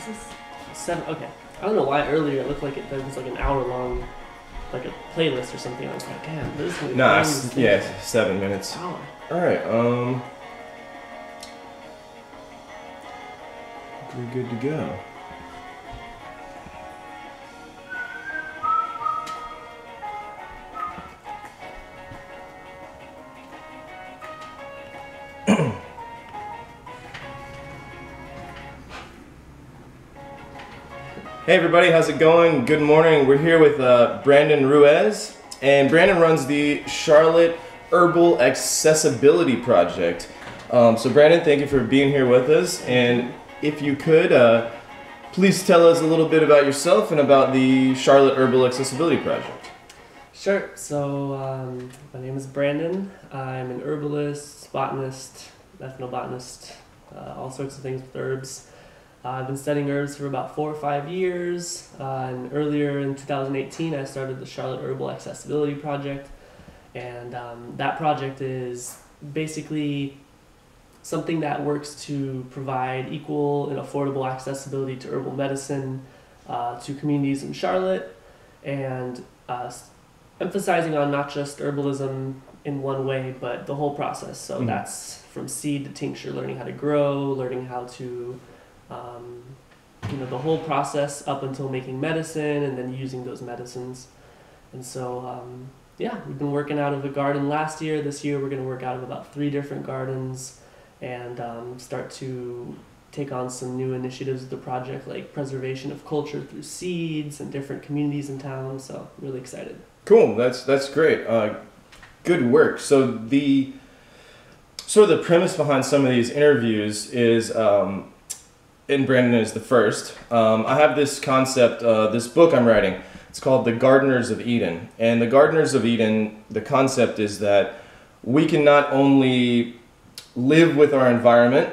this 7? Okay. I don't know why earlier it looked like there was like an hour long, like a playlist or something. I was like, damn, this is gonna be Nah, long. yeah, 7 minutes. Hour. All right. We're good to go. Hey everybody, how's it going? Good morning. We're here with Brandon Ruiz, and Brandon runs the Charlotte Herbal Accessibility Project. So Brandon, thank you for being here with us, and if you could, please tell us a little bit about yourself and about the Charlotte Herbal Accessibility Project. Sure. So my name is Brandon. I'm an herbalist, botanist, ethnobotanist, all sorts of things with herbs. I've been studying herbs for about 4 or 5 years, and earlier in 2018 I started the Charlotte Herbal Accessibility Project, and that project is basically something that works to provide equal and affordable accessibility to herbal medicine to communities in Charlotte, and emphasizing on not just herbalism in one way, but the whole process. So that's from seed to tincture, learning how to grow, learning how to the whole process up until making medicine and then using those medicines. And so, we've been working out of a garden last year. This year we're going to work out of about 3 different gardens and start to take on some new initiatives with the project, like preservation of culture through seeds and different communities in town. So really excited. Cool, that's great. Good work. So the premise behind some of these interviews is, and Brandon is the first, I have this concept, this book I'm writing. It's called The Gardeners of Eden. And The Gardeners of Eden, the concept is that we can not only live with our environment,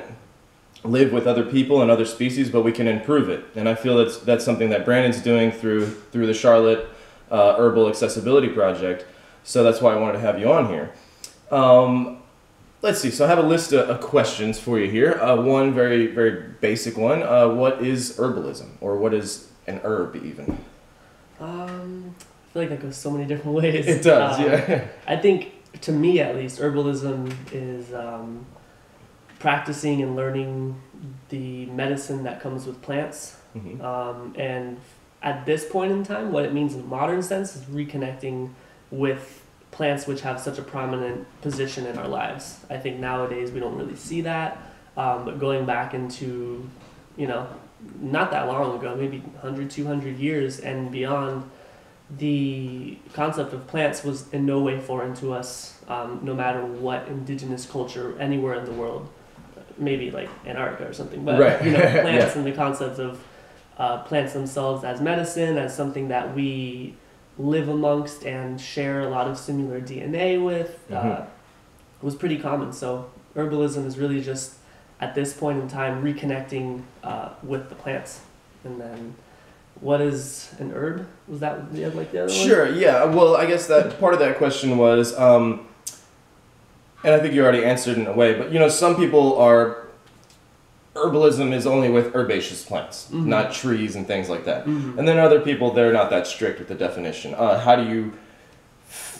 live with other people and other species, but we can improve it. And I feel that's something that Brandon's doing through the Charlotte Herbal Accessibility Project. So that's why I wanted to have you on here. Let's see, so I have a list of questions for you here. One very, very basic one. What is herbalism, or what is an herb even? I feel like that goes so many different ways. It does, yeah. I think, to me at least, herbalism is practicing and learning the medicine that comes with plants. Mm-hmm. And at this point in time, what it means in a modern sense is reconnecting with plants which have such a prominent position in our lives. I think nowadays we don't really see that, but going back into, not that long ago, maybe 100, 200 years and beyond, the concept of plants was in no way foreign to us, no matter what indigenous culture anywhere in the world, maybe like Antarctica or something, but right. Plants and the concept of plants themselves as medicine, as something that we live amongst and share a lot of similar DNA with, was pretty common. So herbalism is really just, at this point in time, reconnecting with the plants. And then, what is an herb? Was that the other one? Sure, yeah. Well, I guess that part of that question was, and I think you already answered in a way, but some people herbalism is only with herbaceous plants, not trees and things like that. And then other people, they're not that strict with the definition. How do you...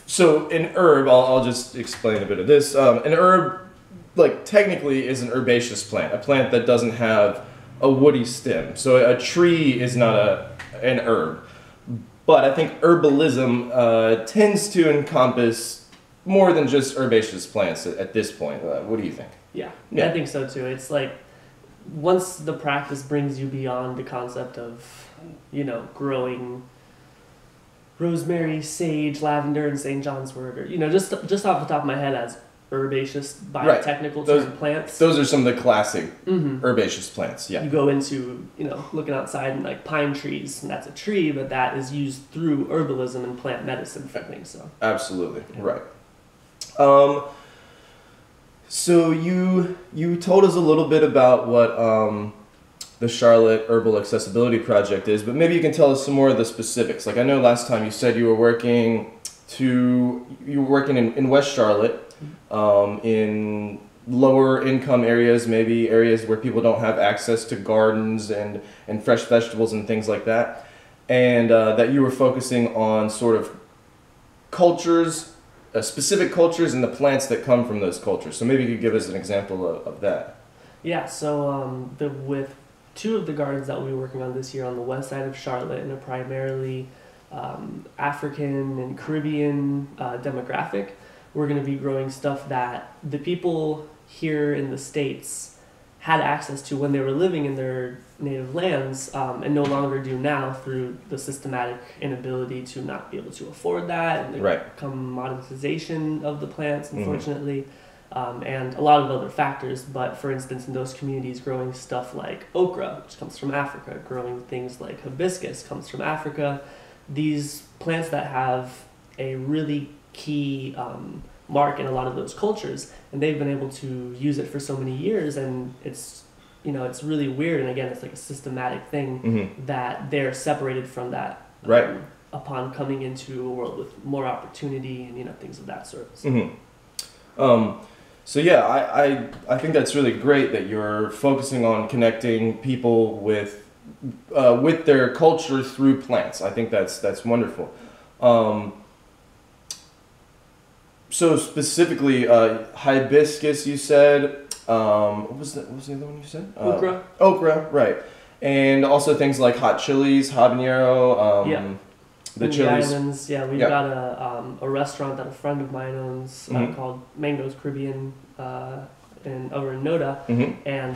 So an herb, I'll just explain a bit of this. An herb, technically is an herbaceous plant, a plant that doesn't have a woody stem. So a tree is not an herb. But I think herbalism tends to encompass more than just herbaceous plants at this point. What do you think? Yeah, I think so too. It's like, once the practice brings you beyond the concept of, growing rosemary, sage, lavender, and St. John's wort, or, just off the top of my head as herbaceous biotechnical term plants. Those are some of the classic herbaceous plants, yeah. You go into, looking outside and like pine trees, and that's a tree, but that is used through herbalism and plant medicine for things, so. Absolutely, yeah. Right. So you told us a little bit about what the Charlotte Herbal Accessibility Project is, but maybe you can tell us some more of the specifics. Like, I know last time you said you were working in West Charlotte, in lower income areas, maybe areas where people don't have access to gardens and fresh vegetables and things like that. And that you were focusing on sort of cultures, specific cultures and the plants that come from those cultures. So maybe you could give us an example of that. Yeah, so with two of the gardens that we were working on this year on the west side of Charlotte in a primarily African and Caribbean demographic, we're going to be growing stuff that the people here in the States had access to when they were living in their native lands and no longer do now through the systematic inability to not be able to afford that and the Right. commoditization of the plants, unfortunately. And a lot of other factors, but for instance, in those communities, growing stuff like okra, which comes from Africa, growing things like hibiscus comes from Africa. These plants that have a really key mark in a lot of those cultures, and they've been able to use it for so many years, and it's it's really weird, and again, it's like a systematic thing that they're separated from that Right. upon coming into a world with more opportunity and things of that sort. So. So yeah, I think that's really great that you're focusing on connecting people with their culture through plants. I think that's wonderful. So specifically, hibiscus, you said. What was the other one you said? Okra. Okra, right. And also things like hot chilies, habanero. The In chilies. the islands, yeah, we've got a restaurant that a friend of mine owns called Mango's Caribbean over in Noda, and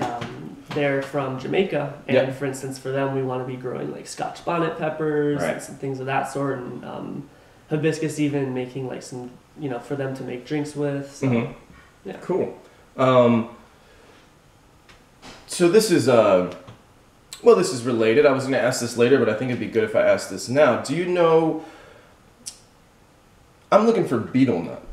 they're from Jamaica. And for instance, for them, we want to be growing like Scotch bonnet peppers and some things of that sort, and hibiscus, even making like some for them to make drinks with. So, yeah, cool. So this is this is related. I was going to ask this later, but I think it'd be good if I asked this now. Do you know? I'm looking for betel nut.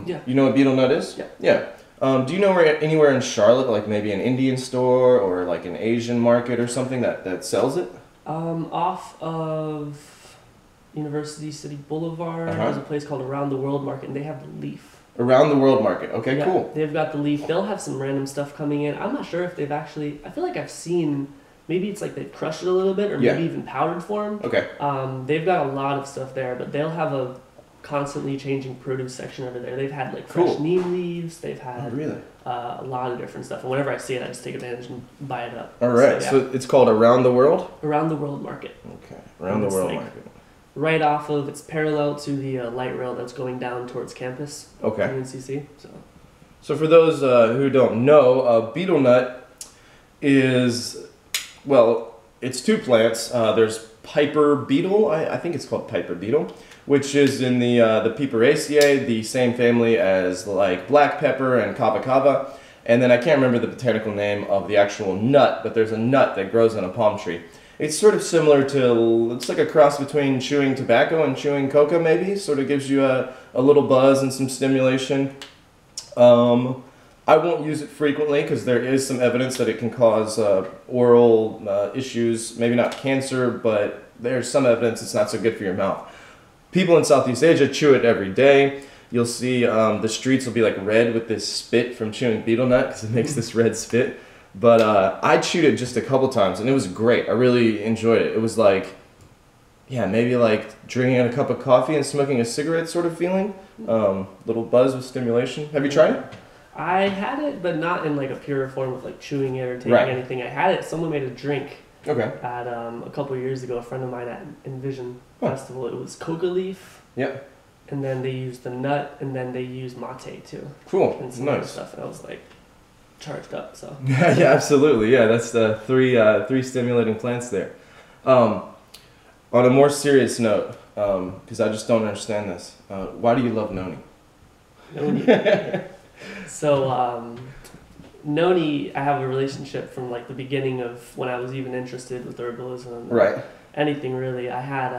Yeah. You know what betel nut is? Yeah. Yeah. Do you know anywhere in Charlotte, like maybe an Indian store or like an Asian market or something that sells it? Off of University City Boulevard, there's a place called Around the World Market, and they have the leaf. Around the World Market. Okay, Yeah, cool. They've got the leaf. They'll have some random stuff coming in. I'm not sure if they've actually. I feel like I've seen. Maybe it's like they've crushed it a little bit, or maybe even powdered form. Okay. They've got a lot of stuff there, but they'll have a constantly changing produce section over there. They've had like fresh neem leaves. They've had a lot of different stuff. And whenever I see it, I just take advantage and buy it up. All right. So it's called Around the World? Around the World Market. Okay. Around the World Market. Right off of, it's parallel to the light rail that's going down towards campus. Okay. UNCC. So for those who don't know, betel nut is, it's two plants. There's Piper beetle. I think it's called Piper beetle, which is in the Piperaceae, the same family as like black pepper and kava kava. And then I can't remember the botanical name of the actual nut, but there's a nut that grows on a palm tree. It's sort of similar to, it's like a cross between chewing tobacco and chewing coca maybe. Sort of gives you a little buzz and some stimulation. I won't use it frequently because there is some evidence that it can cause oral issues, maybe not cancer, but there's some evidence it's not so good for your mouth. People in Southeast Asia chew it every day. You'll see the streets will be like red with this spit from chewing betel nut because it makes this red spit. But I chewed it just a couple times and it was great. I really enjoyed it. It was like, maybe like drinking a cup of coffee and smoking a cigarette sort of feeling. Little buzz with stimulation. Have you tried it? I had it, but not in like a pure form of like chewing it or taking anything. I had it. Someone made a drink. Okay. At a couple of years ago, a friend of mine at Envision Festival. It was coca leaf. Yep. And then they used the nut, and then they used mate too. Cool. And some other stuff. And I was like charged up. So. Yeah, absolutely. Yeah, that's the three stimulating plants there. On a more serious note, because I just don't understand this. Why do you love noni? Noni. So, noni, I have a relationship from like the beginning of when I was even interested with herbalism. Right. Anything really. I had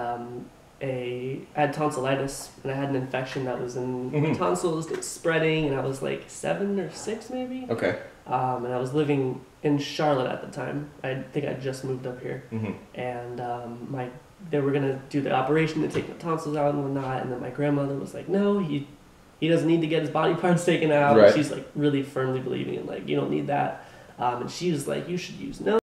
I had tonsillitis, and I had an infection that was in my tonsils. It was spreading, and I was like 7 or 6 maybe. Okay. And I was living in Charlotte at the time. I think I just moved up here, and they were gonna do the operation to take my tonsils out and whatnot. And then my grandmother was like, "No, he doesn't need to get his body parts taken out. Right. She's like really firmly believing in like, you don't need that. And she was like, you should use no